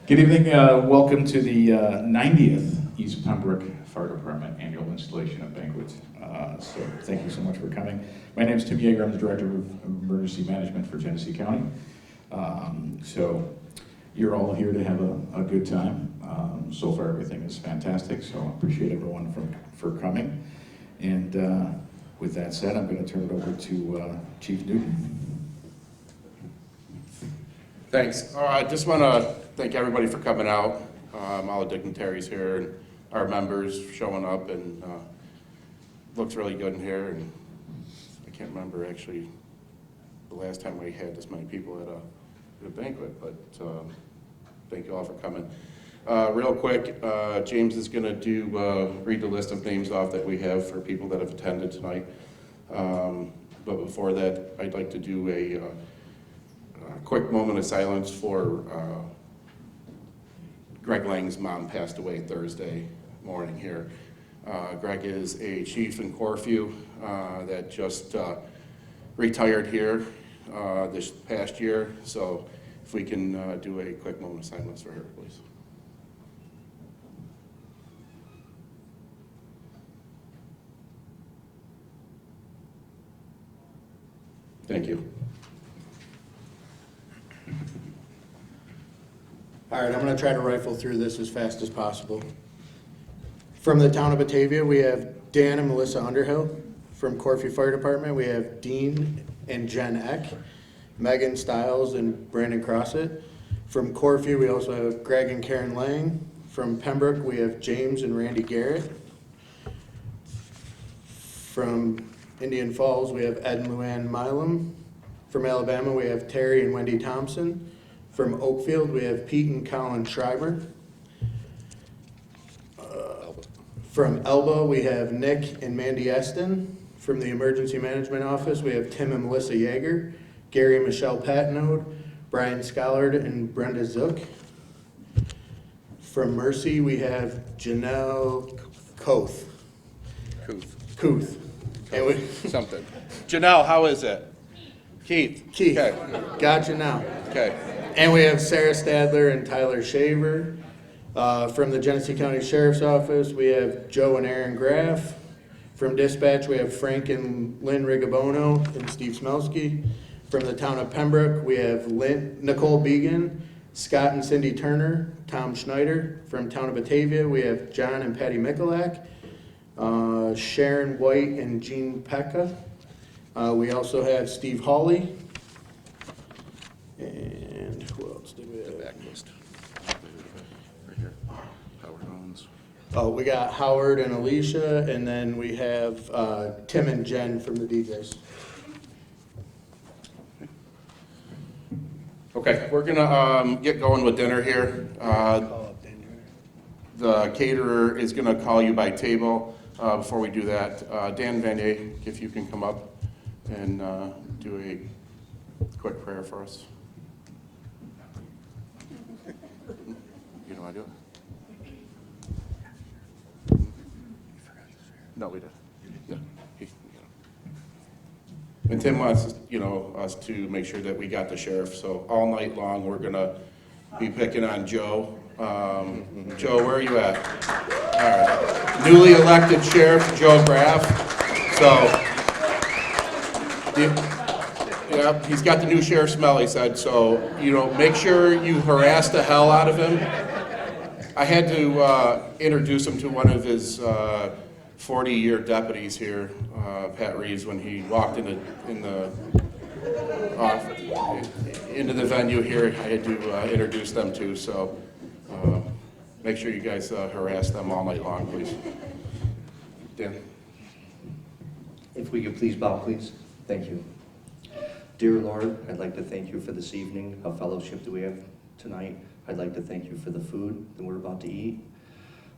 Good evening. Welcome to the 90th East Pembroke Fire Department annual installation and banquet. So thank you so much for coming. My name is Tim Yeager. I'm the Director of Emergency Management for Genesee County. So you're all here to have a good time. So far everything is fantastic, so I appreciate everyone for coming. And with that said, I'm going to turn it over to Chief Newton. Thanks. I just want to thank everybody for coming out, all the dignitaries here and our members showing up, and looks really good in here. And I can't remember actually the last time we had this many people at a banquet, but thank you all for coming. Real quick, James is going to read the list of names off that we have for people that have attended tonight. But before that, I'd like to do a quick moment of silence for Greg Lang's mom. Passed away Thursday morning here. Greg is a chief in Corfu that just retired here this past year. So if we can do a quick moment of silence for her, please. Thank you. All right, I'm going to try to rifle through this as fast as possible. From the town of Batavia, we have Dan and Melissa Underhill. From Corfu Fire Department, we have Dean and Jen Eck, Megan Stiles and Brandon Crossett. From Corfu, we also have Greg and Karen Lang. From Pembroke, we have James and Randy Garrett. From Indian Falls, we have Ed and Luann Milam. From Alabama, we have Terry and Wendy Thompson. From Oakfield, we have Pete and Colin Schreiber. From Elba, we have Nick and Mandy Eston. From the Emergency Management Office, we have Tim and Melissa Yeager, Gary and Michelle Patnode, Brian Schollard and Brenda Zook. From Mercy, we have Janelle Koth. Kuth. Something. Janelle, how is it? Keith. Okay. Gotcha now. Okay. And we have Sarah Stadler and Tyler Shaver. From the Genesee County Sheriff's Office, we have Joe and Aaron Graff. From Dispatch, we have Frank and Lynn Rigabono and Steve Smelski. From the town of Pembroke, we have Nicole Began, Scott and Cindy Turner, Tom Schneider. From town of Batavia, we have John and Patty Mikulak, Sharon White and Jean Pekka. We also have Steve Hawley. And who else did we have? The back list. Right here. Howard Owens. Oh, we got Howard and Alicia, and then we have Tim and Jen from the DJs. Okay, we're gonna get going with dinner here. The caterer is gonna call you by table. Before we do that, Dan Vanier, if you can come up and do a quick prayer for us. You know how to do it? No, we did. Yeah. And Tim wants, us to make sure that we got the sheriff. So all night long, we're gonna be picking on Joe. Joe, where are you at? All right. Newly elected Sheriff Joe Graff. So, yeah, he's got the new sheriff smell, he said. So, make sure you harass the hell out of him. I had to introduce him to one of his 40-year deputies here, Pat Reeves, when he walked into the venue here. I had to introduce them to. So make sure you guys harass them all night long, please. Dan. If we could please bow, please. Thank you. Dear Lord, I'd like to thank you for this evening of fellowship that we have tonight. I'd like to thank you for the food that we're about to eat.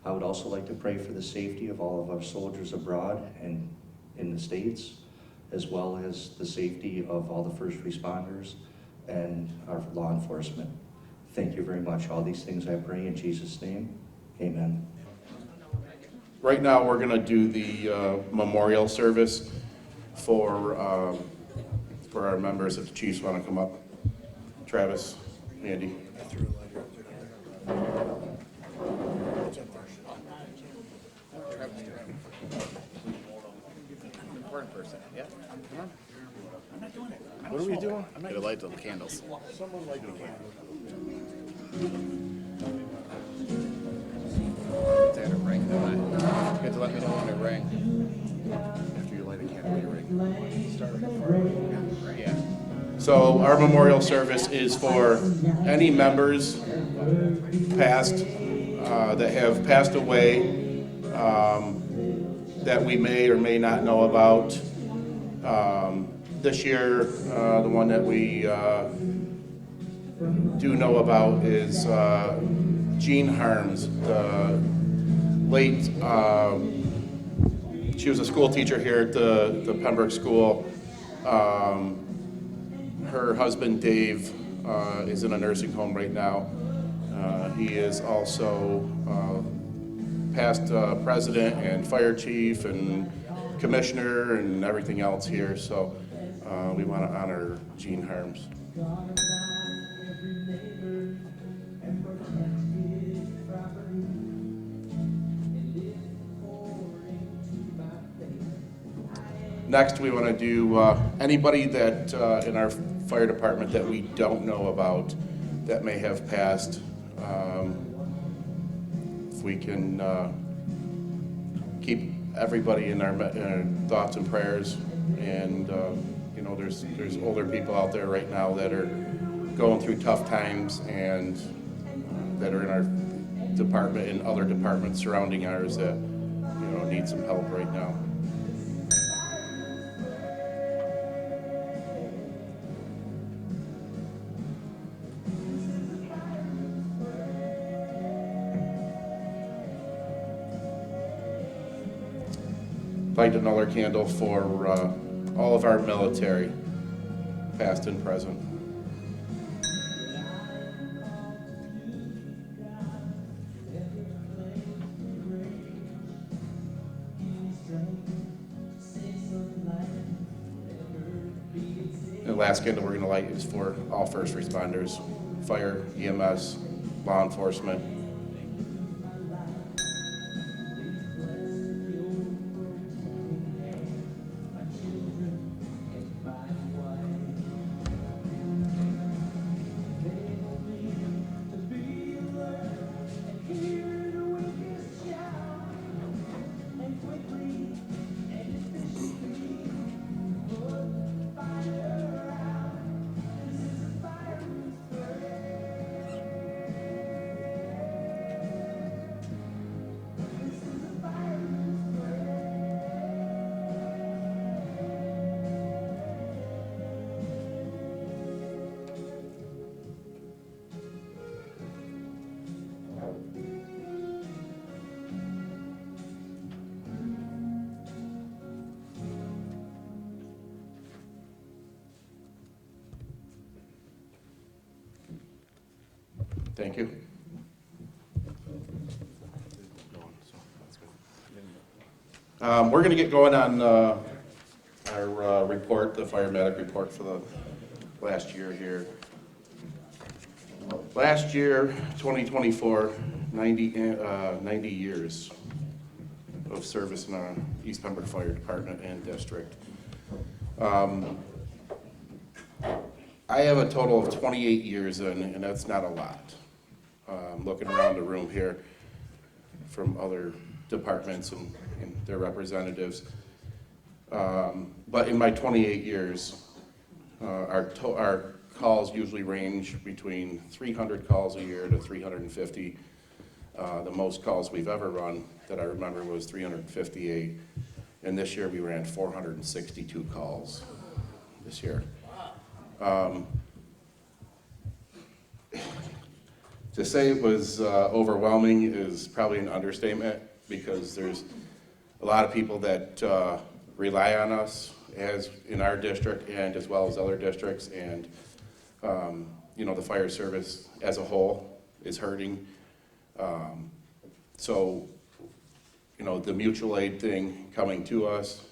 I would also like to pray for the safety of all of our soldiers abroad and in the States, as well as the safety of all the first responders and our law enforcement. Thank you very much. All these things I pray in Jesus' name. Amen. Right now, we're going to do the memorial service for our members. If the chiefs want to come up. Travis, Andy. person. Yeah. Come on. I'm not doing it. What are we doing? Gotta light the candles. Someone light the candle. It's at a ring, don't I? You have to let me know when it rang. After you light a candle, you ring. Start with the fire. Yeah. So our memorial service is for any members past, that have passed away, that we may or may not know about. This year, the one that we do know about is Jean Harms, the late, she was a school teacher here at the Pembroke School. Her husband, Dave, is in a nursing home right now. He is also past president and fire chief and commissioner and everything else here, so we want to honor Jean Harms. Next, we want to do anybody that in our fire department that we don't know about that may have passed. If we can keep everybody in our thoughts and prayers, and you know, there's older people out there right now that are going through tough times, and that are in our department and other departments surrounding ours that, you know, need some help right now. Light another candle for all of our military, past and present. The last candle we're going to light is for all first responders, fire, EMS, law enforcement. Thank you. We're going to get going on our report, the fire medic report for the last year here. Last year, 2024, 90 years of service in our East Pembroke Fire Department and district. I have a total of 28 years in, and that's not a lot. Looking around the room here from other departments and their representatives. But in my 28 years, our calls usually range between 300 calls a year to 350. The most calls we've ever run that I remember was 358. And this year we ran 462 calls this year. To say it was overwhelming is probably an understatement, because there's a lot of people that rely on us as in our district and as well as other districts, and you know, the fire service as a whole is hurting. So, you know, the mutual aid thing coming to us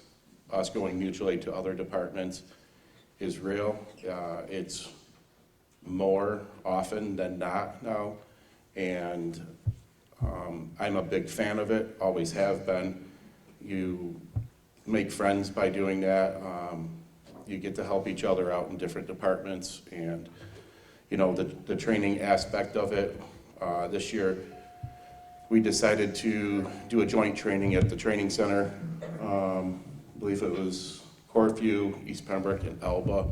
going mutual aid to other departments is real. It's more often than not now, and I'm a big fan of it, always have been. You make friends by doing that. You get to help each other out in different departments, and you know, the training aspect of it. This year, we decided to do a joint training at the training center. I believe it was Corfu, East Pembroke, and Elba.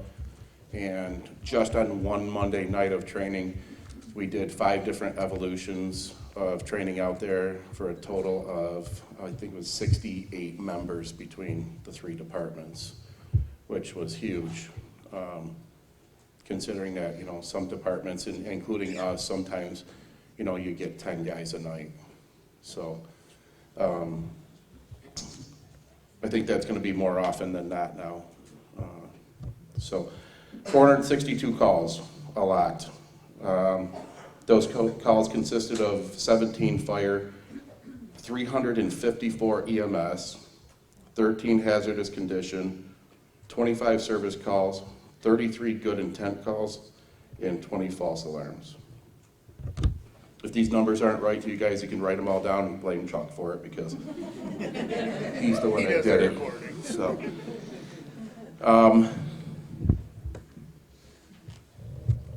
And just on one Monday night of training, we did 5 different evolutions of training out there for a total of, I think it was 68 members between the 3 departments, which was huge. Considering that, you know, some departments, including us, sometimes, you know, you get 10 guys a night. So I think that's going to be more often than not now. So 462 calls, a lot. Those calls consisted of 17 fire, 354 EMS, 13 hazardous condition, 25 service calls, 33 good intent calls, and 20 false alarms. If these numbers aren't right to you guys, you can write them all down and blame Chuck for it, because he's the one that did it. So,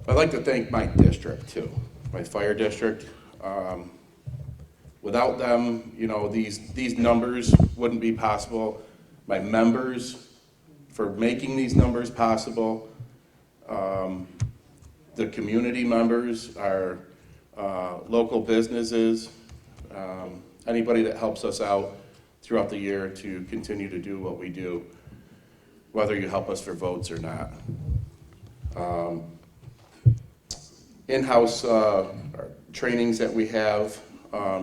I'd like to thank my district too, my fire district. Without them, you know, these numbers wouldn't be possible. My members for making these numbers possible. The community members, our local businesses, anybody that helps us out throughout the year to continue to do what we do, whether you help us for votes or not. In-house trainings that we have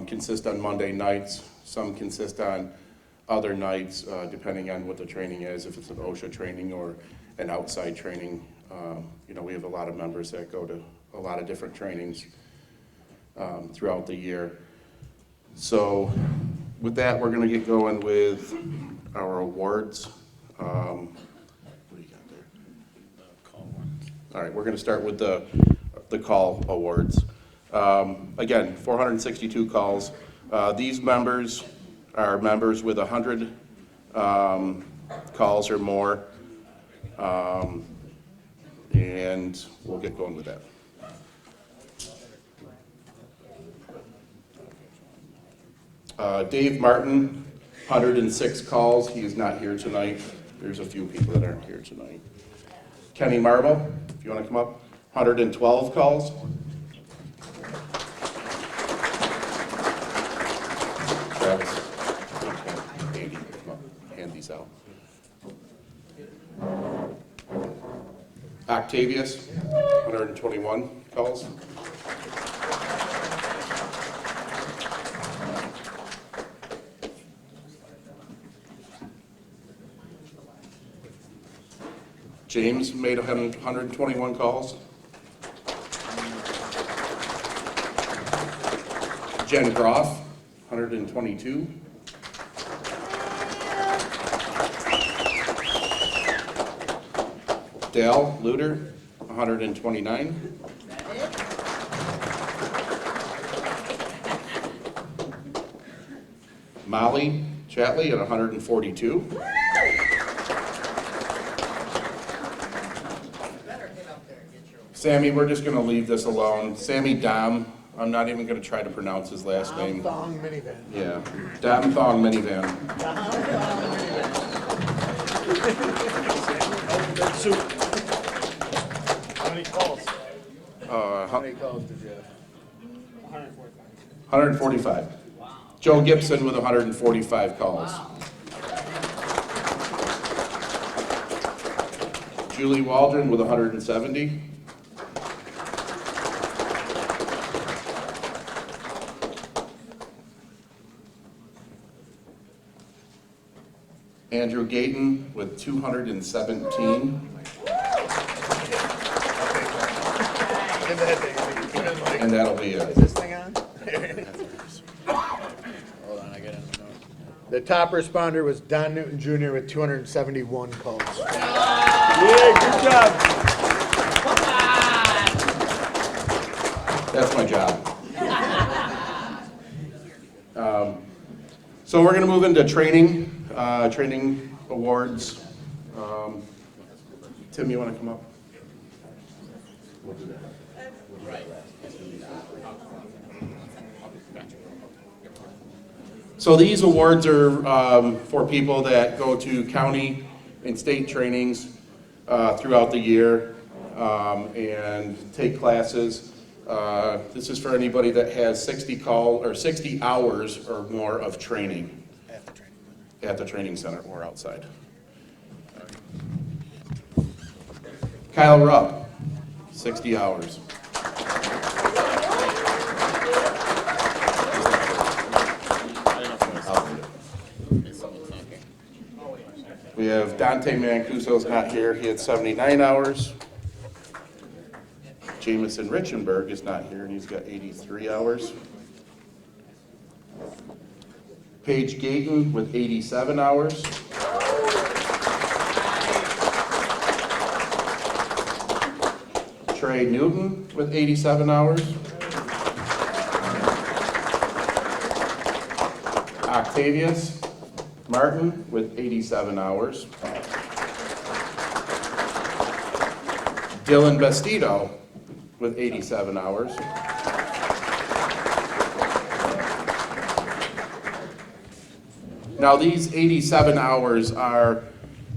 consist on Monday nights. Some consist on other nights, depending on what the training is, if it's an OSHA training or an outside training. You know, we have a lot of members that go to a lot of different trainings throughout the year. So with that, we're going to get going with our awards. What do you got there? All right, we're going to start with the call awards. Again, 462 calls. These members are members with 100 calls or more, and we'll get going with that. Dave Martin, 106 calls. He is not here tonight. There's a few people that aren't here tonight. Kenny Marble, if you want to come up, 112 calls. Travis, 80. Come up, hand these out. Octavius, 121 calls. James made 121 calls. Jen Groff, 122. Dale Lewter, 129. Molly Chatley at 142. Sammy, we're just going to leave this alone. Sammy Dom, I'm not even going to try to pronounce his last name. Thong minivan. Yeah, Dom Thong Minivan. How many calls? How many calls did you have? 145. Joe Gibson with 145 calls. Julie Waldron with 170. Andrew Gayton with 217. Give that thing. And that'll be Is it. this thing on? Hold on, I got it. The top responder was Don Newton Jr. with 271 calls. Yeah, good job. That's my job. So we're going to move into training. training awards. Tim, you want to come up? So these awards are for people that go to county and state trainings throughout the year and take classes. This is for anybody that has 60 hours or more of training at the training center or outside. Kyle Rupp, 60 hours. We have Dante Mancuso's not here. He had 79 hours. Jameson Richenberg is not here, and he's got 83 hours. Paige Gayton with 87 hours. Trey Newton with 87 hours. Octavius Martin with 87 hours. Dylan Bastido with 87 hours. Now these 87 hours are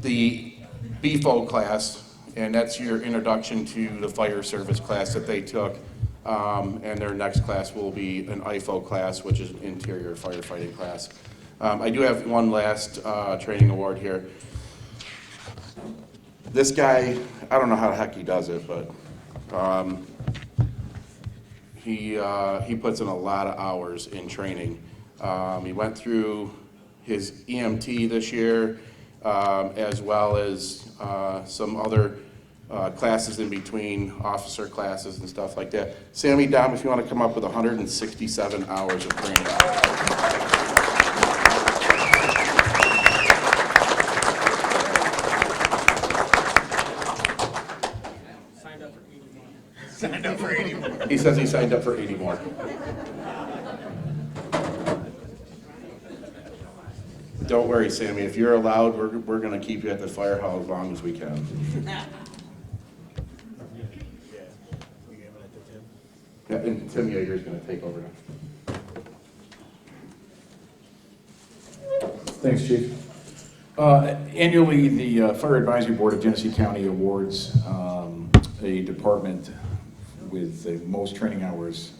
the BFO class, and that's your introduction to the fire service class that they took. And their next class will be an IFO class, which is an interior firefighting class. I do have one last training award here. This guy, I don't know how the heck he does it, but he puts in a lot of hours in training. He went through his EMT this year, as well as some other classes in between, officer classes and stuff like that. Sammy, Dom, if you want to come up with 167 hours of training. Signed up for 80 more. He says he signed up for 80 more. Don't worry, Sammy. If you're allowed, we're going to keep you at the fire hall as long as we can. Yeah, and Tim Yeager's going to take over now. Thanks, Chief. Annually, the Fire Advisory Board of Genesee County awards a department with the most training hours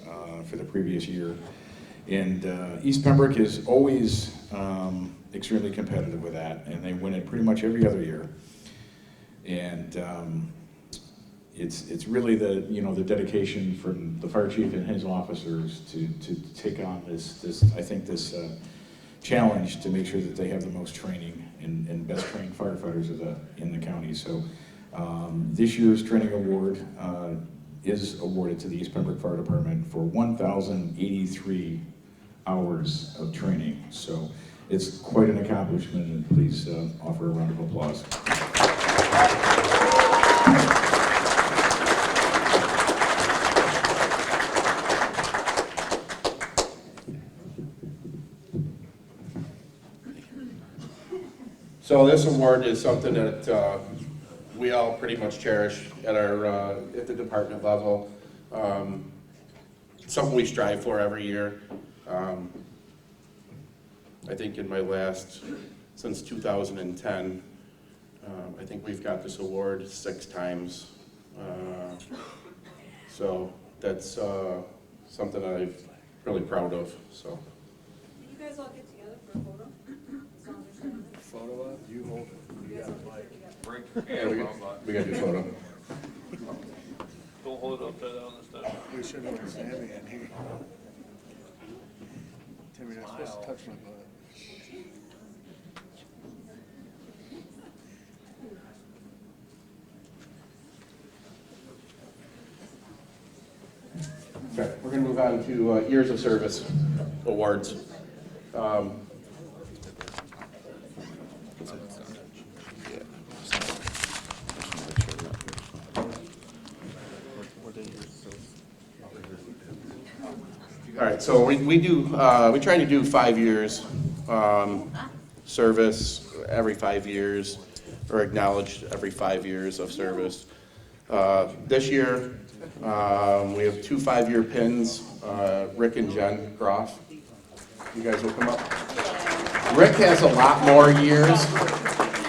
for the previous year. And East Pembroke is always extremely competitive with that, and they win it pretty much every other year. And it's really the dedication from the fire chief and his officers to take on this challenge to make sure that they have the most training and best trained firefighters in the county. So this year's training award is awarded to the East Pembroke Fire Department for 1,083 hours of training. So it's quite an accomplishment, and please offer a round of applause. So this award is something that we all pretty much cherish at at the department level. Something we strive for every year. I think in my since 2010, I think we've got this award 6 times. So that's something I'm really proud of. So. Can you guys all get together for a photo? As long as you're- Photo up, you hold it. You guys all get together. Yeah, we got to do photo. Don't hold it upside down this time. We should have had Sammy in here. Timmy, you're not supposed to touch my butt. Okay, we're going to move on to Years of Service awards. All right, so we try to do 5 years service every 5 years, or acknowledged every 5 years of service. This year, we have 2 5-year pins, Rick and Jen Groff. You guys will come up. Rick has a lot more years.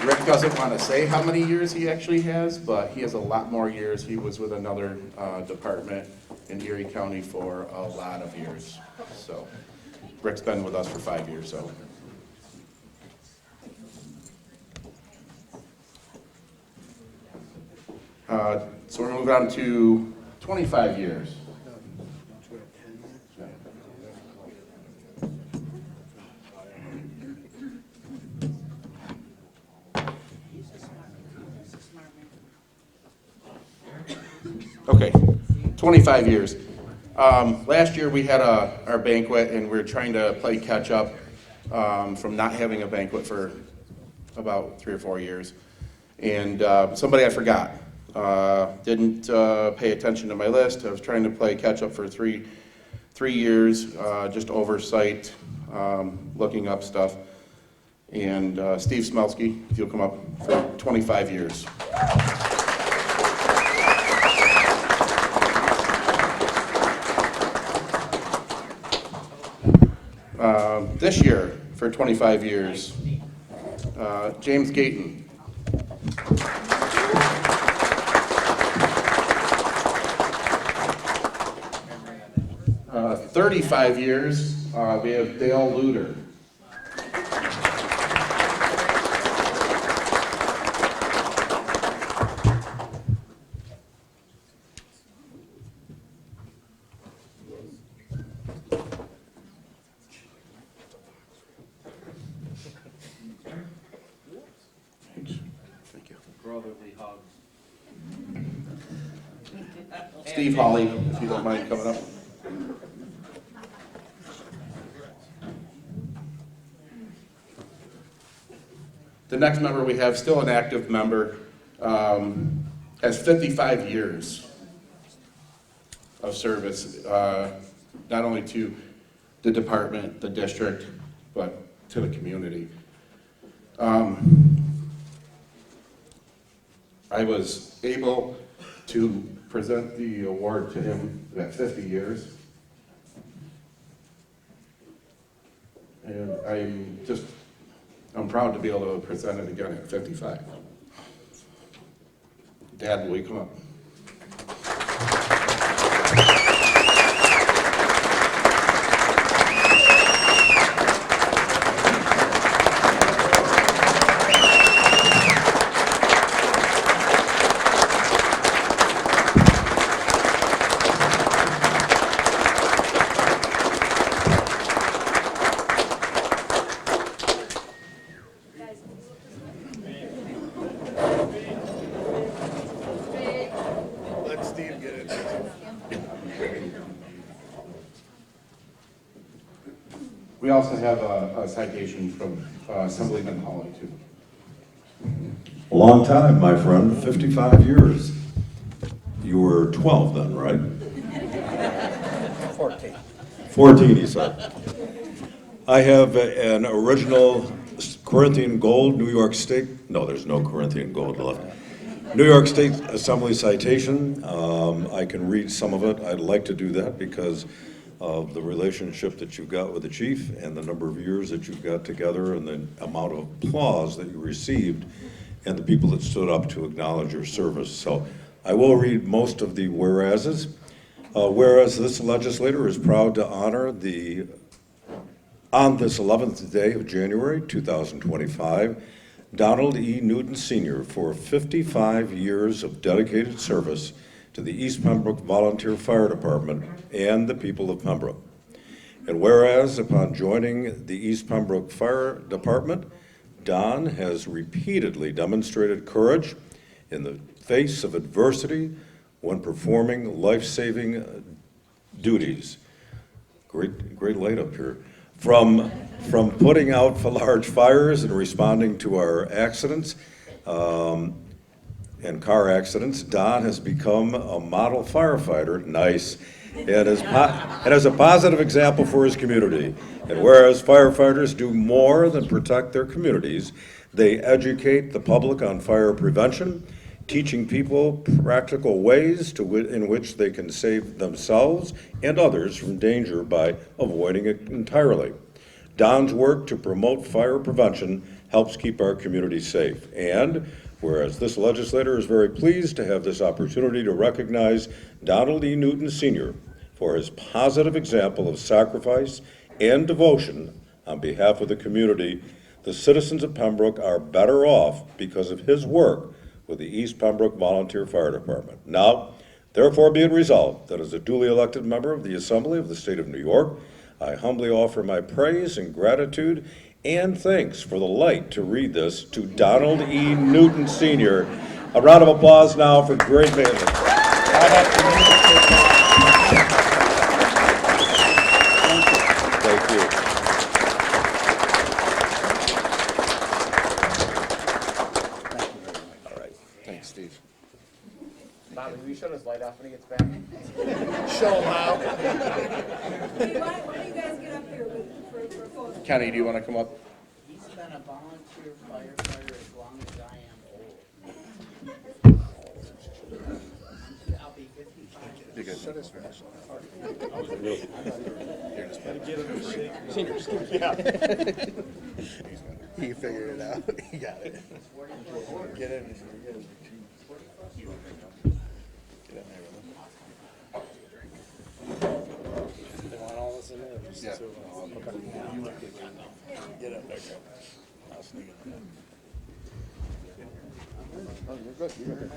Rick doesn't want to say how many years he actually has, but he has a lot more years. He was with another department in Erie County for a lot of years. So Rick's been with us for 5 years, so. So we're moving on to 25 years. Okay, 25 years. Last year we had our banquet, and we were trying to play catch up from not having a banquet for about 3 or 4 years. And somebody I forgot didn't pay attention to my list. I was trying to play catch up for three years, just oversight, looking up stuff. And Steve Smelski, if you'll come up, for 25 years. This year, for 25 years, James Gayton. 35 years, we have Dale Lewter. Brotherly hugs. Steve Hawley, if you don't mind coming up. The next member we have, still an active member, has 55 years of service, not only to the department, the district, but to the community. I was able to present the award to him at 50 years. And I'm proud to be able to present it again at 55. Dad, will you come up? Let Steve get it. We also have a citation from Assemblyman Hawley, too. A long time, my friend, 55 years. You were 12 then, right? 14. 14, he said. I have an original Corinthian Gold, New York State, no, there's no Corinthian Gold left. New York State Assembly citation. I can read some of it. I'd like to do that because of the relationship that you've got with the chief and the number of years that you've got together and the amount of applause that you received and the people that stood up to acknowledge your service. So I will read most of the whereases. Whereas this legislator is proud to honor on this 11th day of January 2025, Donald E. Newton Sr. for 55 years of dedicated service to the East Pembroke Volunteer Fire Department and the people of Pembroke. And whereas upon joining the East Pembroke Fire Department, Don has repeatedly demonstrated courage in the face of adversity when performing life-saving duties. Great light up here. From putting out for large fires and responding to our accidents and car accidents, Don has become a model firefighter, nice, and as a positive example for his community. And whereas firefighters do more than protect their communities, they educate the public on fire prevention, teaching people practical ways in which they can save themselves and others from danger by avoiding it entirely. Don's work to promote fire prevention helps keep our community safe. And whereas this legislator is very pleased to have this opportunity to recognize Donald E. Newton Sr. for his positive example of sacrifice and devotion on behalf of the community, the citizens of Pembroke are better off because of his work with the East Pembroke Volunteer Fire Department. Now, therefore be it resolved that as a duly elected member of the Assembly of the State of New York, I humbly offer my praise and gratitude and thanks for the light to read this to Donald E. Newton Sr. A round of applause now for great management. Thank you. All right, thanks, Steve. Bobby, will you shut his light off when he gets back? Show him out. Hey, why don't you guys get up here for a photo? Kenny, do you want to come up? He's been a volunteer firefighter as long as I am old. I'll be 55. You're good. He figured it out. He got it. Get in. They want all this in there? Yeah. Get up there. I'll sneak in there. Oh, you're good. You're good.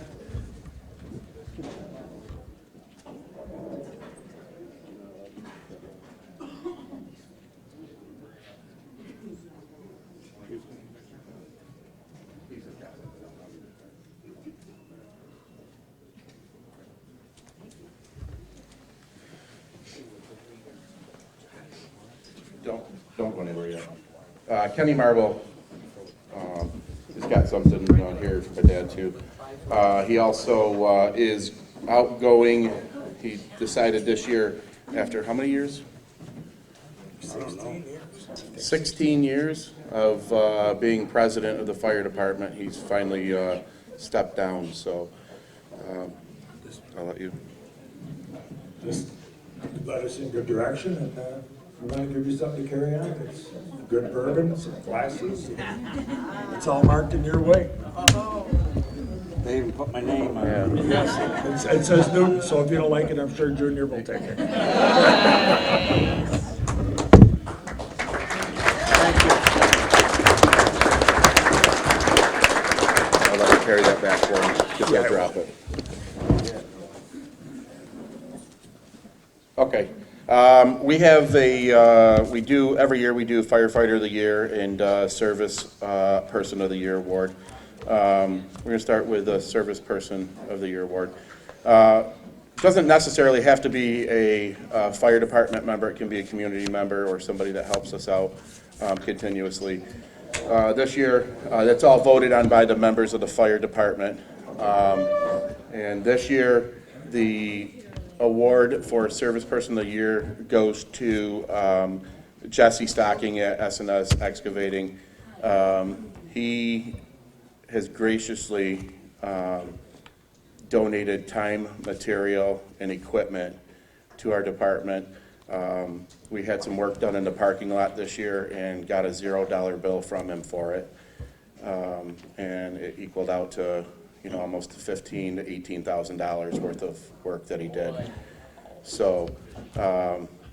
Don't go anywhere yet. Kenny Marble has got something here for my dad too. He also is outgoing. He decided this year, after how many years? 16 years of being president of the fire department. He's finally stepped down, so I'll let you. Just led us in good direction, and we want to give you something to carry on. It's good bourbon, some glasses. It's all marked in your way. They even put my name on it. Yes, it says Newton, so if you don't like it, I'm sure Junior will take it. I'll let you carry that back for him, because he'll drop it. Okay. We have every year we do Firefighter of the Year and Service Person of the Year award. We're going to start with the Service Person of the Year award. Doesn't necessarily have to be a fire department member. It can be a community member or somebody that helps us out continuously. This year, that's all voted on by the members of the fire department. And this year, the award for Service Person of the Year goes to Jesse Stocking at S&S Excavating. He has graciously donated time, material, and equipment to our department. We had some work done in the parking lot this year and got a $0 bill from him for it. And it equaled out to almost $15,000 to $18,000 worth of work that he did. So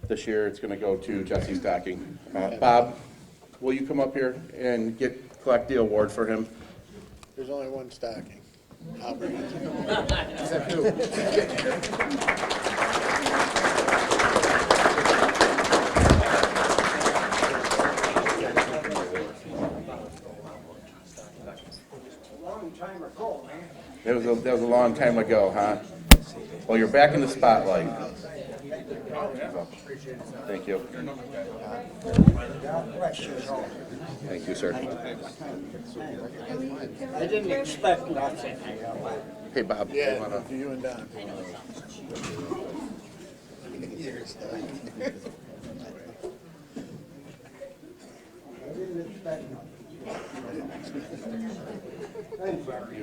this year it's going to go to Jesse Stocking. Bob, will you come up here and collect the award for him? There's only one stocking. I'll bring it. That was a long time ago, huh? Well, you're back in the spotlight. Thank you. Thank you, sir. I didn't expect nothing. Hey, Bob. Yeah, to you and Don. You're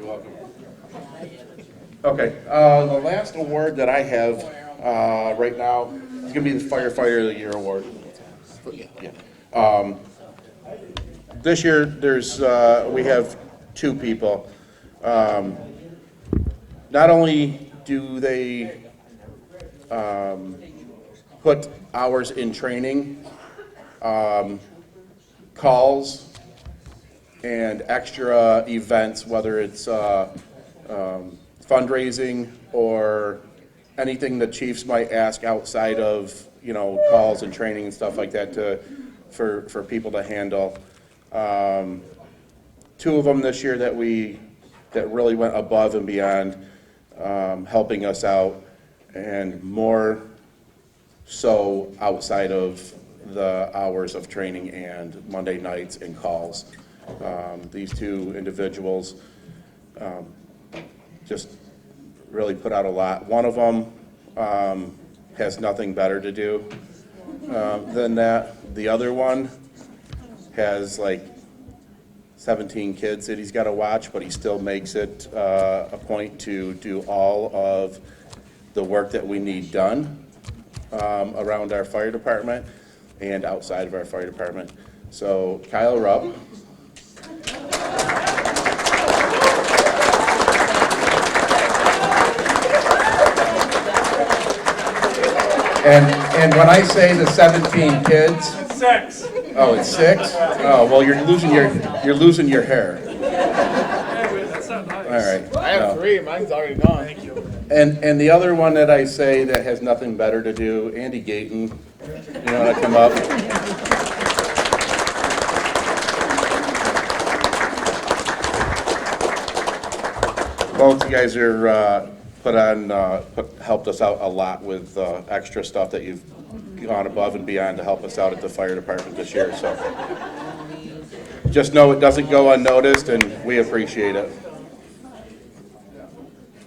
welcome. Okay, the last award that I have right now is going to be the Firefighter of the Year award. Yeah. This year, we have two people. Not only do they put hours in training, calls, and extra events, whether it's fundraising or anything the chiefs might ask outside of, calls and training and stuff like that for people to handle. Two of them this year that really went above and beyond, helping us out, and more so outside of the hours of training and Monday nights and calls. These two individuals just really put out a lot. One of them has nothing better to do than that. The other one has like 17 kids that he's got to watch, but he still makes it a point to do all of the work that we need done around our fire department and outside of our fire department. So Kyle Rupp. And when I say the 17 kids, 6. oh, it's 6. Oh, well, you're losing your hair. That's not nice. All right. I have No. 3, mine's already gone. Thank you. And the other one that I say that has nothing better to do, Andy Gayton, you want to come up? Both you guys are helped us out a lot with extra stuff that you've gone above and beyond to help us out at the fire department this year. So just know it doesn't go unnoticed, and we appreciate it.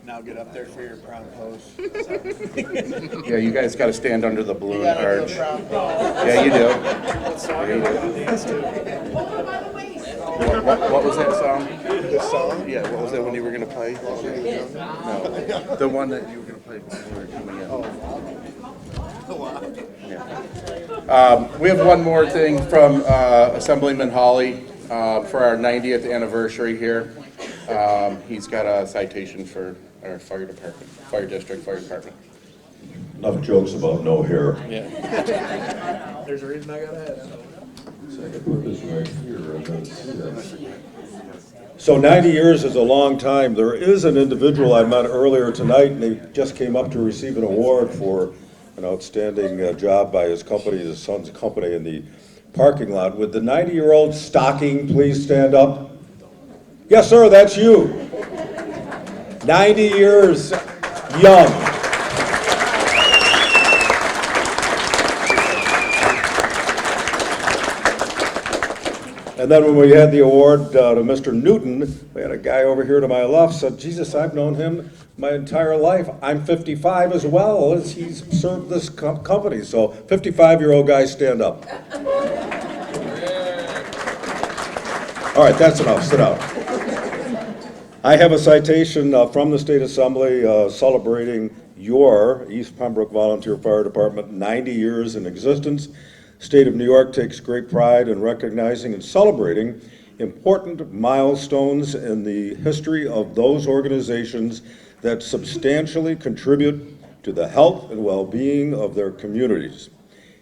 Now get up there for your prom pose. Yeah, you guys got to stand under the balloon arch. Yeah, you do. Yeah, you do. What was that song? This song? Yeah, what was that one you were going to play? No, the one that you were going to play when we were coming in. Yeah. We have one more thing from Assemblyman Hawley for our 90th anniversary here. He's got a citation for our fire department, fire district, fire department. Enough jokes about no hair. Yeah. There's a reason I got ahead. So I can put this right here and then see it. So 90 years is a long time. There is an individual I met earlier tonight, and he just came up to receive an award for an outstanding job by his company, his son's company, in the parking lot. Would the 90-year-old Stocking please stand up? Yes, sir, that's you. 90 years young. And then when we had the award to Mr. Newton, we had a guy over here to my left said, Jesus, I've known him my entire life. I'm 55 as well as he's served this company. So 55-year-old guy, stand up. All right, that's enough. Sit down. I have a citation from the State Assembly celebrating your East Pembroke Volunteer Fire Department 90 years in existence. State of New York takes great pride in recognizing and celebrating important milestones in the history of those organizations that substantially contribute to the health and well-being of their communities.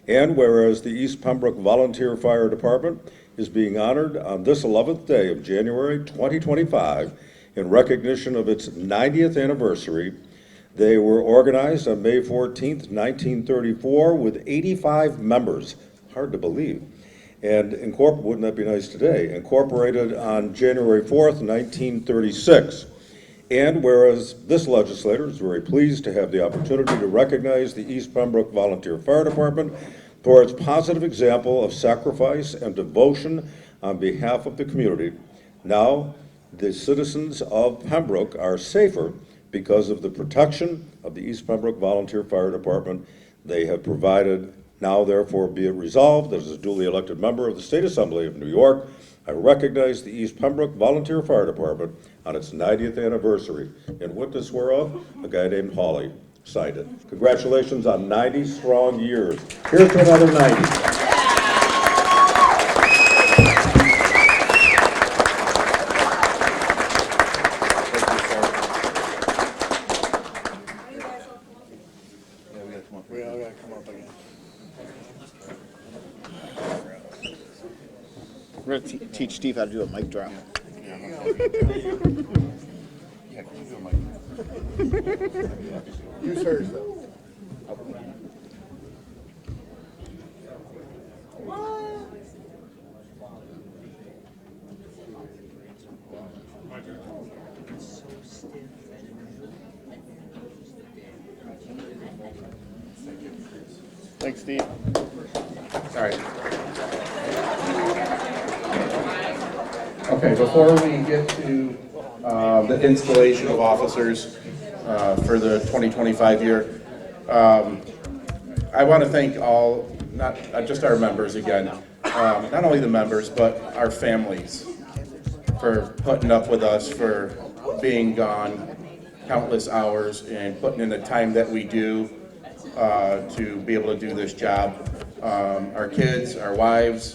And whereas the East Pembroke Volunteer Fire Department is being honored on this 11th day of January 2025 in recognition of its 90th anniversary, they were organized on May 14th, 1934 with 85 members. Hard to believe. And wouldn't that be nice today? Incorporated on January 4th, 1936. And whereas this legislature is very pleased to have the opportunity to recognize the East Pembroke Volunteer Fire Department for its positive example of sacrifice and devotion on behalf of the community, now the citizens of Pembroke are safer because of the protection of the East Pembroke Volunteer Fire Department. they have provided. Now therefore be it resolved, that as a duly elected member of the State Assembly of New York, I recognize the East Pembroke Volunteer Fire Department on its 90th anniversary, in witness whereof a guy named Hawley signed it. Congratulations on 90 strong years. Here's to another 90. We all gotta come up again. We're gonna teach Steve how to do a mic drop. Use hers though. Thanks, Steve. All right. Okay, before we get to the installation of officers for the 2025 year, I want to thank all, not just our members again, not only the members, but our families for putting up with us, for being gone countless hours and putting in the time that we do to be able to do this job. Our kids, our wives,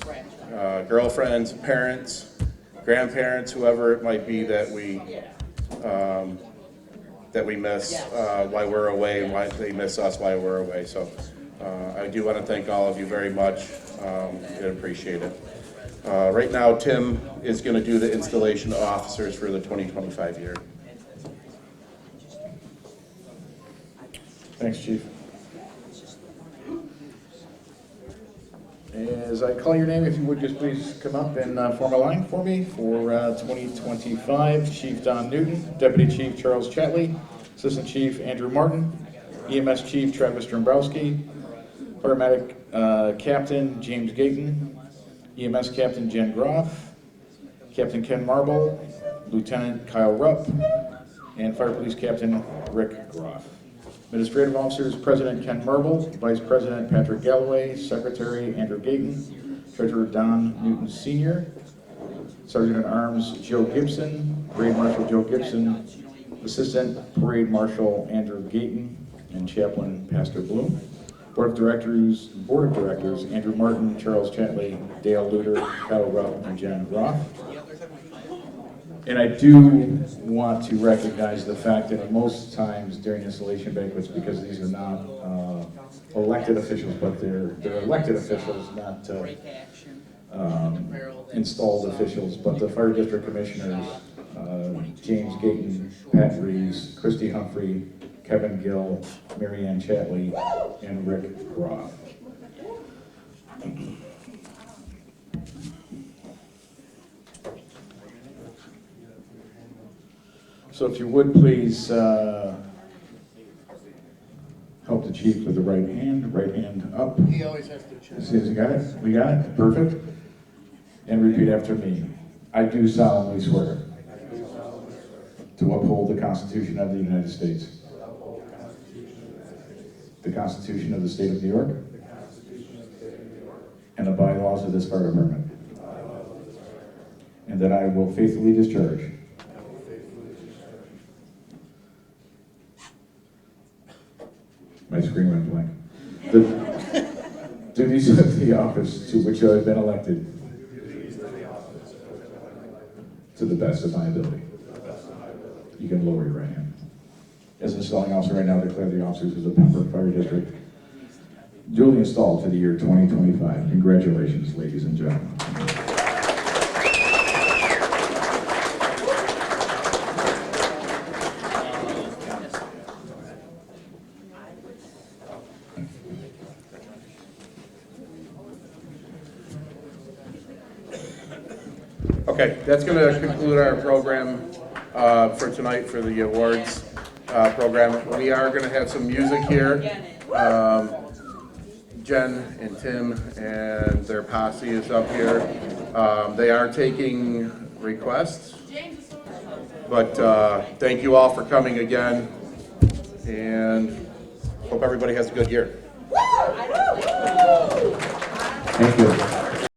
girlfriends, parents, grandparents, whoever it might be that we miss while we're away, and why they miss us while we're away. So I do want to thank all of you very much and appreciate it. Right now, Tim is going to do the installation of officers for the 2025 year. Thanks, Chief. As I call your name, if you would just please come up and form a line for me for 2025. Chief Don Newton, Deputy Chief Charles Chatley, Assistant Chief Andrew Martin, EMS Chief Travis Dombrowski, Paramedic Captain James Gayton, EMS Captain Jen Groff, Captain Ken Marble, Lieutenant Kyle Rupp, and Fire Police Captain Rick Groff. Administrative Officers, President Ken Marble, Vice President Patrick Galloway, Secretary Andrew Gayton, Treasurer Don Newton Sr., Sergeant at Arms Joe Gibson, Parade Marshal Joe Gibson, Assistant Parade Marshal Andrew Gayton, and Chaplain Pastor Bloom. Board of Directors, Andrew Martin, Charles Chatley, Dale Lewter, Kyle Rupp, and Jen Groff. And I do want to recognize the fact that most times during installation banquets, because these are not elected officials, but they're elected officials, not installed officials, but the fire district commissioners, James Gayton, Pat Reeves, Christy Humphrey, Kevin Gill, Mary Ann Chatley, and Rick Groff. So if you would please help the chief with the right hand up. He always has to check. See, you got it? We got it? Perfect. And repeat after me. I do solemnly swear to uphold the Constitution of the United States, the Constitution of the State of New York, and the bylaws of this fire department, and that I will faithfully discharge my screen went blank. The duties of the office to which I have been elected to the best of my ability. You can lower your right hand. As an installing officer right now, declare the officers of the Pembroke Fire District duly installed for the year 2025. Congratulations, ladies and gentlemen. Okay, that's going to conclude our program for tonight for the awards program. We are going to have some music here. Jen and Tim and their posse is up here. They are taking requests, but thank you all for coming again, and hope everybody has a good year. Thank you.